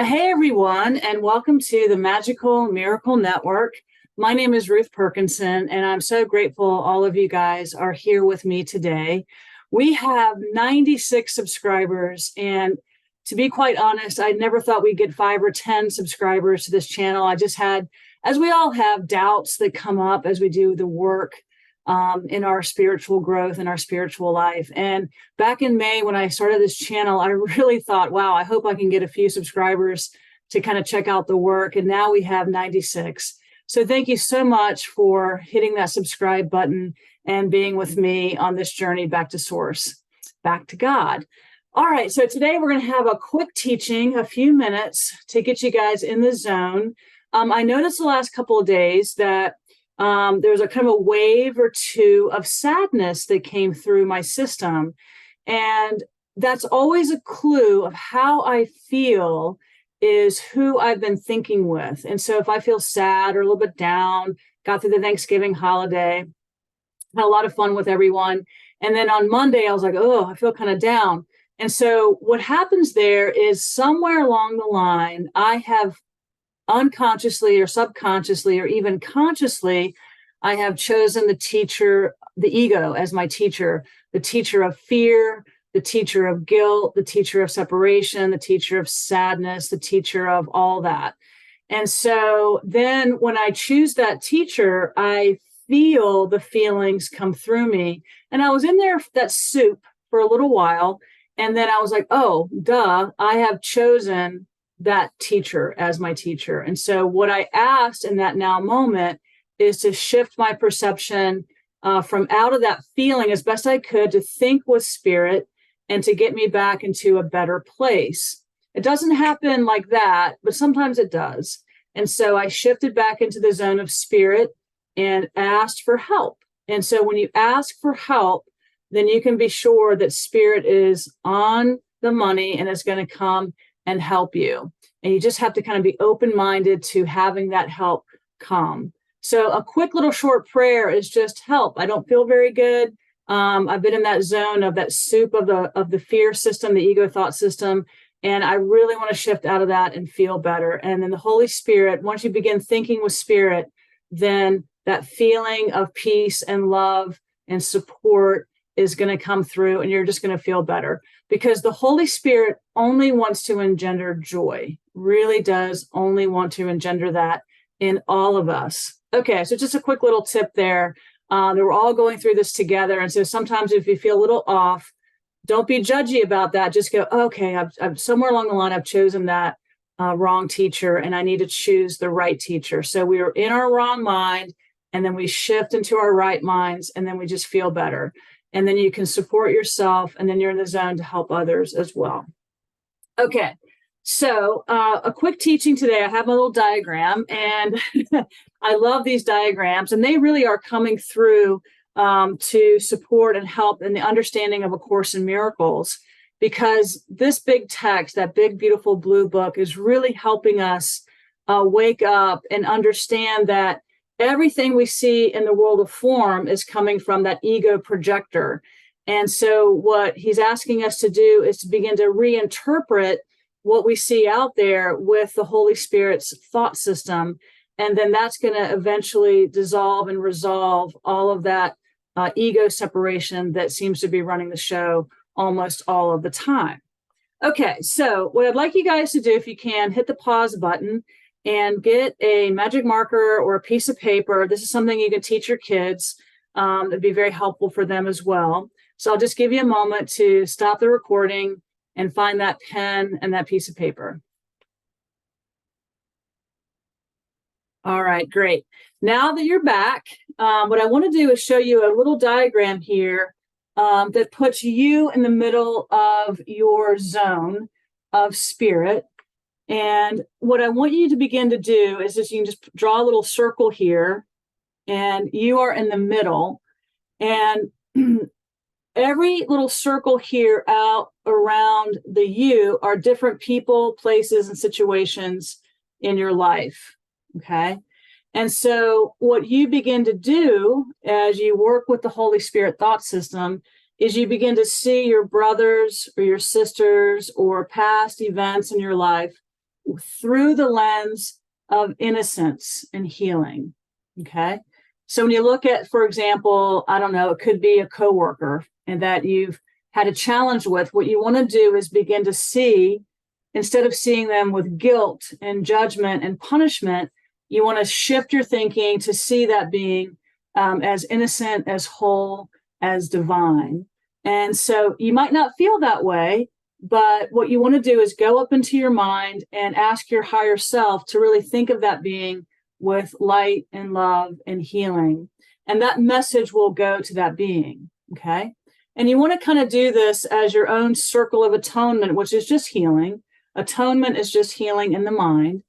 Hey everyone, and welcome to the Magical Miracle Network. My name is Ruth Perkinson, and I'm so grateful all of you guys are here with me today. We have 96 subscribers, and to be quite honest, I never thought we'd get 5 or 10 subscribers to this channel. I just had, as we all have, doubts that come up as we do the work in our spiritual growth and our spiritual life. And back in May, when I started this channel, I really thought, wow, I hope I can get a few subscribers to kind of check out the work. And now we have 96. So thank you so much for hitting that subscribe button and being with me on this journey back to source, back to God. All right, so today we're going to have a quick teaching, a few minutes to get you guys in the zone. I noticed the last couple of days that there was a kind of a wave or two of sadness that came through my system. And that's always a clue of how I feel is who I've been thinking with. And so if I feel sad or a little bit down, got through the Thanksgiving holiday, had a lot of fun with everyone. And then on Monday, I was like, oh, I feel kind of down. And so what happens there is somewhere along the line, I have unconsciously or subconsciously or even consciously, I have chosen the teacher, the ego as my teacher, the teacher of fear, the teacher of guilt, the teacher of separation, the teacher of sadness, the teacher of all that. And so then when I choose that teacher, I feel the feelings come through me. And I was in there, that soup, for a little while. And then I was like, oh, duh, I have chosen that teacher as my teacher. And so what I asked in that now moment is to shift my perception from out of that feeling as best I could to think with spirit and to get me back into a better place. It doesn't happen like that, but sometimes it does. And so I shifted back into the zone of spirit and asked for help. And so when you ask for help, then you can be sure that spirit is on the money and is going to come and help you. And you just have to kind of be open-minded to having that help come. So a quick little short prayer is just help. I don't feel very good. I've been in that zone of that soup of the fear system, the ego thought system. And I really want to shift out of that and feel better. And then the Holy Spirit, once you begin thinking with spirit, then that feeling of peace and love and support is going to come through and you're just going to feel better, because the Holy Spirit only wants to engender joy, really does only want to engender that in all of us. Okay, so just a quick little tip there, that we're all going through this together. And so sometimes if you feel a little off, don't be judgy about that. Just go, okay, I've somewhere along the line, I've chosen that wrong teacher and I need to choose the right teacher. So we were in our wrong mind and then we shift into our right minds and then we just feel better. And then you can support yourself, and then you're in the zone to help others as well. Okay, so a quick teaching today. I have a little diagram, and I love these diagrams, and they really are coming through to support and help in the understanding of A Course in Miracles, because this big text, that big, beautiful blue book, is really helping us wake up and understand that everything we see in the world of form is coming from that ego projector. And so what he's asking us to do is to begin to reinterpret what we see out there with the Holy Spirit's thought system. And then that's going to eventually dissolve and resolve all of that ego separation that seems to be running the show almost all of the time. Okay, so what I'd like you guys to do, if you can, hit the pause button and get a magic marker or a piece of paper. This is something you can teach your kids. It'd be very helpful for them as well. So I'll just give you a moment to stop the recording and find that pen and that piece of paper. All right, great. Now that you're back, what I want to do is show you a little diagram here that puts you in the middle of your zone of spirit. And what I want you to begin to do is just, you can just draw a little circle here, and you are in the middle. And every little circle here out around the you are different people, places, and situations in your life. Okay. And so what you begin to do as you work with the Holy Spirit thought system is you begin to see your brothers or your sisters or past events in your life through the lens of innocence and healing. Okay. So when you look at, for example, I don't know, it could be a coworker and that you've had a challenge with, what you want to do is begin to see, instead of seeing them with guilt and judgment and punishment, you want to shift your thinking to see that being as innocent, as whole, as divine. And so you might not feel that way, but what you want to do is go up into your mind and ask your higher self to really think of that being with light and love and healing. And that message will go to that being. Okay. And you want to kind of do this as your own circle of atonement, which is just healing. Atonement is just healing in the mind.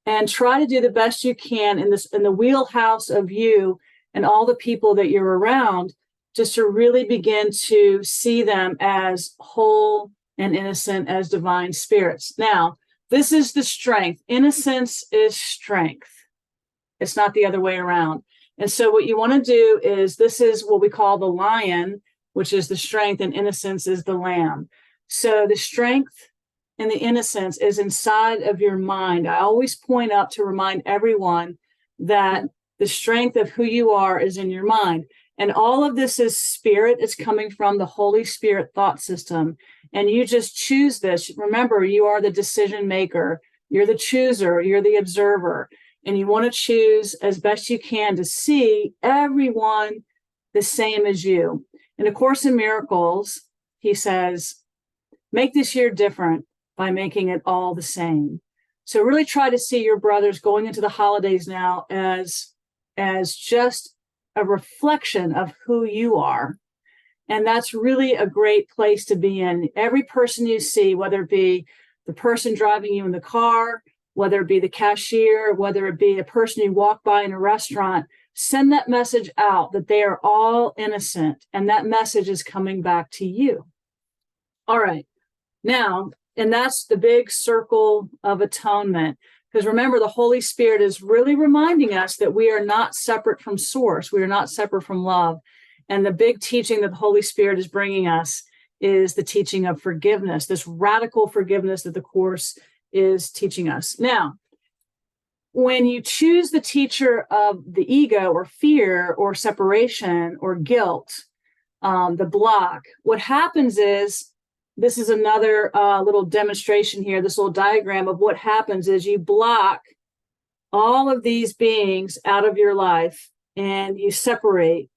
And try to do the best you can in the wheelhouse of you and all the people that you're around, just to really begin to see them as whole and innocent, as divine spirits. Now, this is the strength. Innocence is strength. It's not the other way around. And so what you want to do is, this is what we call the lion, which is the strength, and innocence is the lamb. So the strength and the innocence is inside of your mind. I always point out to remind everyone that the strength of who you are is in your mind. And all of this is spirit. It's coming from the Holy Spirit thought system. And you just choose this. Remember, you are the decision maker. You're the chooser. You're the observer. And you want to choose as best you can to see everyone the same as you. In A Course in Miracles, he says, make this year different by making it all the same. So really try to see your brothers going into the holidays now as just a reflection of who you are. And that's really a great place to be in. Every person you see, whether it be the person driving you in the car, whether it be the cashier, whether it be a person you walk by in a restaurant, send that message out that they are all innocent. And that message is coming back to you. All right. Now, and that's the big circle of atonement. Because remember, the Holy Spirit is really reminding us that we are not separate from Source. We are not separate from love. And the big teaching that the Holy Spirit is bringing us is the teaching of forgiveness, this radical forgiveness that the Course is teaching us. Now, when you choose the teacher of the ego or fear or separation or guilt, the block, what happens is, this is another little demonstration here, this little diagram of what happens is you block all of these beings out of your life and you separate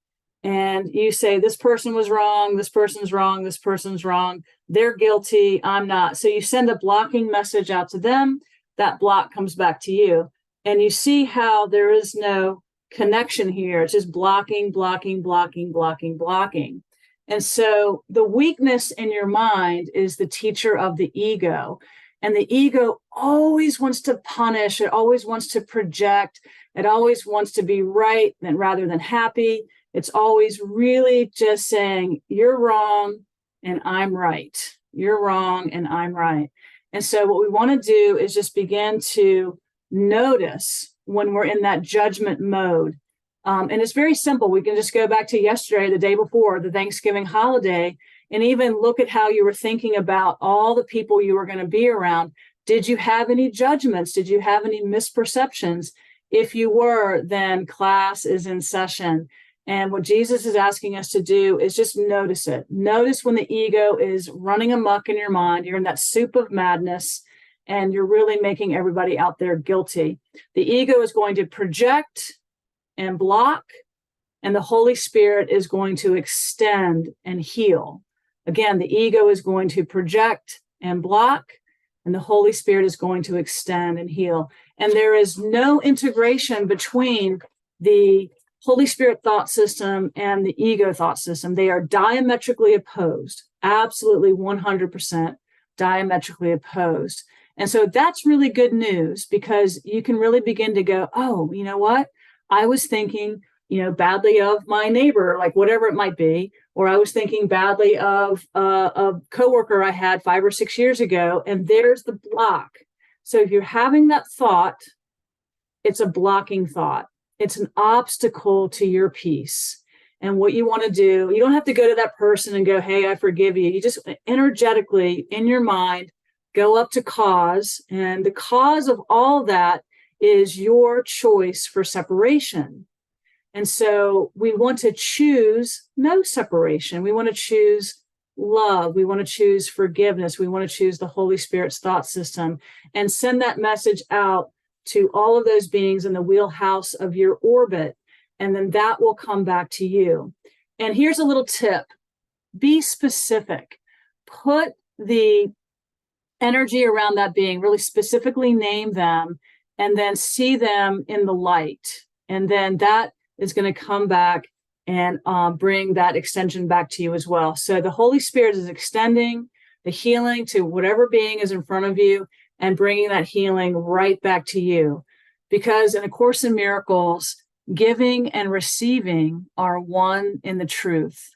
and you say, this person was wrong, this person's wrong, this person's wrong, they're guilty, I'm not. So you send a blocking message out to them, that block comes back to you. And you see how there is no connection here. It's just blocking, blocking, blocking, blocking, blocking. And so the weakness in your mind is the teacher of the ego. And the ego always wants to punish. It always wants to project. It always wants to be right rather than happy. It's always really just saying, you're wrong and I'm right. You're wrong and I'm right. And so what we want to do is just begin to notice when we're in that judgment mode. And it's very simple. We can just go back to yesterday, the day before, the Thanksgiving holiday, and even look at how you were thinking about all the people you were going to be around. Did you have any judgments? Did you have any misperceptions? If you were, then class is in session. And what Jesus is asking us to do is just notice it. Notice when the ego is running amok in your mind. You're in that soup of madness, and you're really making everybody out there guilty. The ego is going to project and block, and the Holy Spirit is going to extend and heal. Again, the ego is going to project and block, and the Holy Spirit is going to extend and heal. And there is no integration between the Holy Spirit thought system and the ego thought system. They are diametrically opposed, absolutely 100% diametrically opposed. And so that's really good news, because you can really begin to go, oh, you know what? I was thinking, badly of my neighbor, like whatever it might be, or I was thinking badly of a coworker I had 5 or 6 years ago, and there's the block. So if you're having that thought, it's a blocking thought. It's an obstacle to your peace. And what you want to do, you don't have to go to that person and go, hey, I forgive you. You just energetically in your mind, go up to cause. And the cause of all that is your choice for separation. And so we want to choose no separation. We want to choose love. We want to choose forgiveness. We want to choose the Holy Spirit's thought system and send that message out to all of those beings in the wheelhouse of your orbit. And then that will come back to you. And here's a little tip. Be specific. Put the energy around that being, really specifically name them, and then see them in the light. And then that is going to come back and bring that extension back to you as well. So the Holy Spirit is extending the healing to whatever being is in front of you and bringing that healing right back to you. Because in A Course in Miracles, giving and receiving are one in the truth.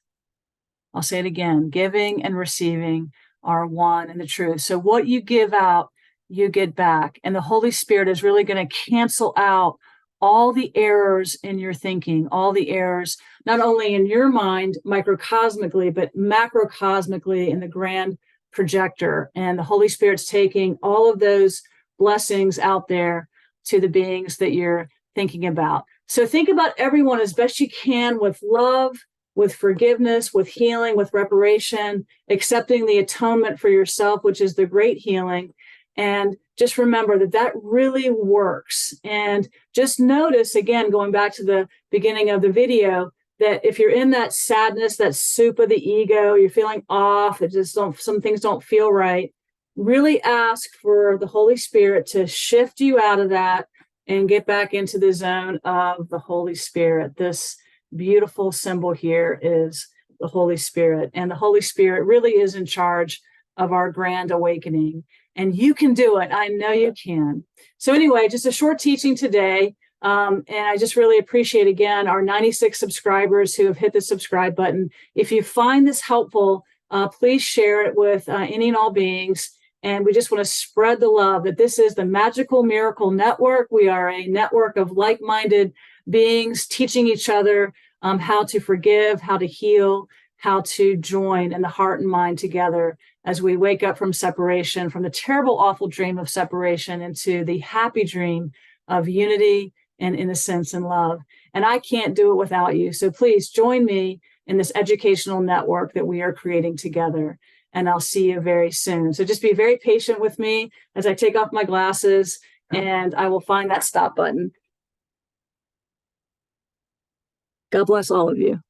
I'll say it again, giving and receiving are one in the truth. So what you give out, you get back. And the Holy Spirit is really going to cancel out all the errors in your thinking, all the errors, not only in your mind microcosmically, but macrocosmically in the grand projector. And the Holy Spirit's taking all of those blessings out there to the beings that you're thinking about. So think about everyone as best you can with love, with forgiveness, with healing, with reparation, accepting the atonement for yourself, which is the great healing. And just remember that that really works. And just notice, again, going back to the beginning of the video, that if you're in that sadness, that soup of the ego, you're feeling off, some things don't feel right, really ask for the Holy Spirit to shift you out of that and get back into the zone of the Holy Spirit. This beautiful symbol here is the Holy Spirit. And the Holy Spirit really is in charge of our grand awakening. And you can do it. I know you can. So anyway, just a short teaching today. And I just really appreciate, again, our 96 subscribers who have hit the subscribe button. If you find this helpful, please share it with any and all beings. And we just want to spread the love that this is the Magical Miracle Network. We are a network of like-minded beings teaching each other how to forgive, how to heal, how to join in the heart and mind together as we wake up from separation, from the terrible, awful dream of separation into the happy dream of unity and innocence and love. And I can't do it without you. So please join me in this educational network that we are creating together. And I'll see you very soon. So just be very patient with me as I take off my glasses and I will find that stop button. God bless all of you.